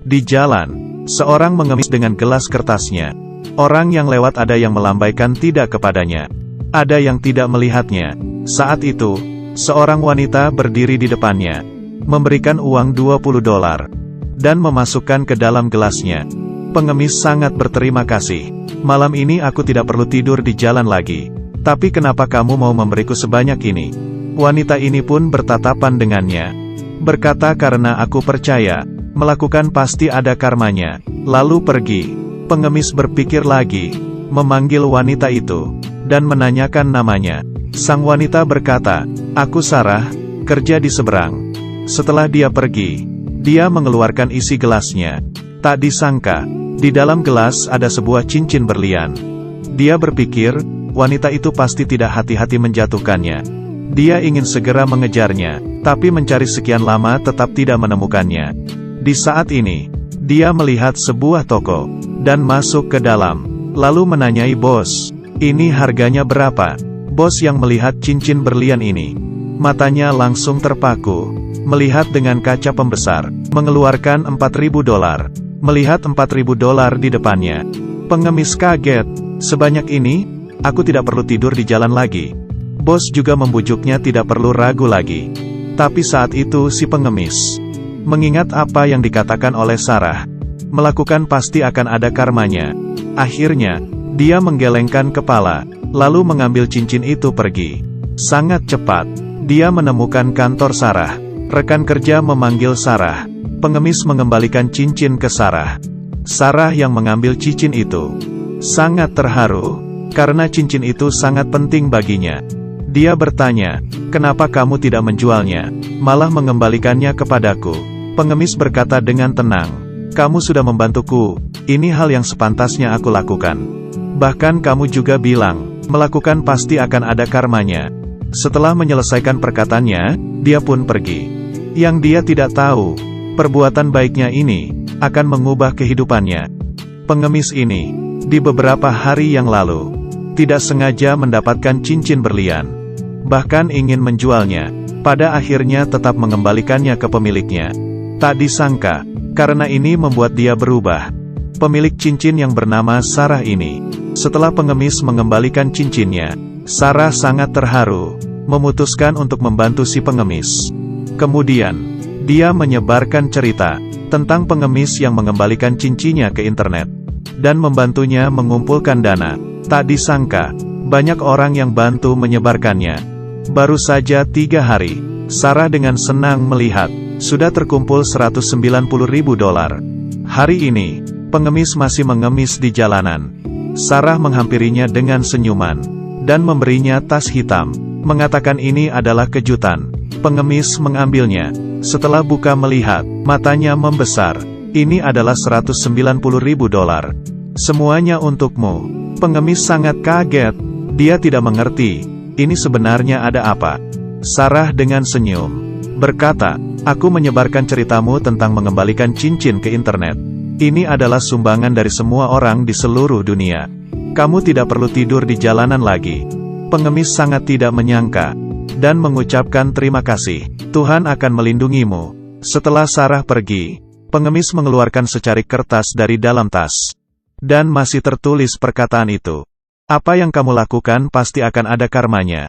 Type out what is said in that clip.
Di jalan, seorang mengemis dengan gelas kertasnya. Orang yang lewat ada yang melambaikan tidak kepadanya. Ada yang tidak melihatnya. Saat itu, seorang wanita berdiri di depannya, memberikan uang $20, dan memasukkan ke dalam gelasnya. Pengemis sangat berterima kasih. Malam ini aku tidak perlu tidur di jalan lagi. Tapi kenapa kamu mau memberiku sebanyak ini? Wanita ini pun bertatapan dengannya. Berkata karena aku percaya, melakukan pasti ada karmanya. Lalu pergi. Pengemis berpikir lagi, memanggil wanita itu, dan menanyakan namanya. Sang wanita berkata, aku Sarah, kerja di seberang. Setelah dia pergi, dia mengeluarkan isi gelasnya. Tak disangka, di dalam gelas ada sebuah cincin berlian. Dia berpikir, wanita itu pasti tidak hati-hati menjatuhkannya. Dia ingin segera mengejarnya, tapi mencari sekian lama tetap tidak menemukannya. Di saat ini, dia melihat sebuah toko, dan masuk ke dalam, lalu menanyai bos, ini harganya berapa? Bos yang melihat cincin berlian ini, matanya langsung terpaku, melihat dengan kaca pembesar, mengeluarkan $4.000. Melihat $4.000 di depannya, pengemis kaget, sebanyak ini, aku tidak perlu tidur di jalan lagi. Bos juga membujuknya tidak perlu ragu lagi. Tapi saat itu si pengemis mengingat apa yang dikatakan oleh Sarah, melakukan pasti akan ada karmanya. Akhirnya, dia menggelengkan kepala, lalu mengambil cincin itu pergi. Sangat cepat, dia menemukan kantor Sarah. Rekan kerja memanggil Sarah. Pengemis mengembalikan cincin ke Sarah. Sarah yang mengambil cincin itu sangat terharu, karena cincin itu sangat penting baginya. Dia bertanya, kenapa kamu tidak menjualnya, malah mengembalikannya kepadaku? Pengemis berkata dengan tenang, kamu sudah membantuku, ini hal yang sepantasnya aku lakukan. Bahkan kamu juga bilang, melakukan pasti akan ada karmanya. Setelah menyelesaikan perkataannya, dia pun pergi. Yang dia tidak tahu, perbuatan baiknya ini akan mengubah kehidupannya. Pengemis ini, di beberapa hari yang lalu, tidak sengaja mendapatkan cincin berlian. Bahkan ingin menjualnya, pada akhirnya tetap mengembalikannya ke pemiliknya. Tak disangka, karena ini membuat dia berubah. Pemilik cincin yang bernama Sarah ini, setelah pengemis mengembalikan cincinnya, Sarah sangat terharu, memutuskan untuk membantu si pengemis. Kemudian, dia menyebarkan cerita tentang pengemis yang mengembalikan cincinnya ke internet, dan membantunya mengumpulkan dana. Tak disangka, banyak orang yang bantu menyebarkannya. Baru saja 3 hari, Sarah dengan senang melihat, sudah terkumpul $190.000. Hari ini, pengemis masih mengemis di jalanan. Sarah menghampirinya dengan senyuman, dan memberinya tas hitam, mengatakan ini adalah kejutan. Pengemis mengambilnya. Setelah buka melihat, matanya membesar. Ini adalah $190.000. Semuanya untukmu. Pengemis sangat kaget. Dia tidak mengerti, ini sebenarnya ada apa. Sarah dengan senyum berkata, aku menyebarkan ceritamu tentang mengembalikan cincin ke internet. Ini adalah sumbangan dari semua orang di seluruh dunia. Kamu tidak perlu tidur di jalanan lagi. Pengemis sangat tidak menyangka, dan mengucapkan terima kasih. Tuhan akan melindungimu. Setelah Sarah pergi, pengemis mengeluarkan secarik kertas dari dalam tas. Dan masih tertulis perkataan itu. Apa yang kamu lakukan pasti akan ada karmanya.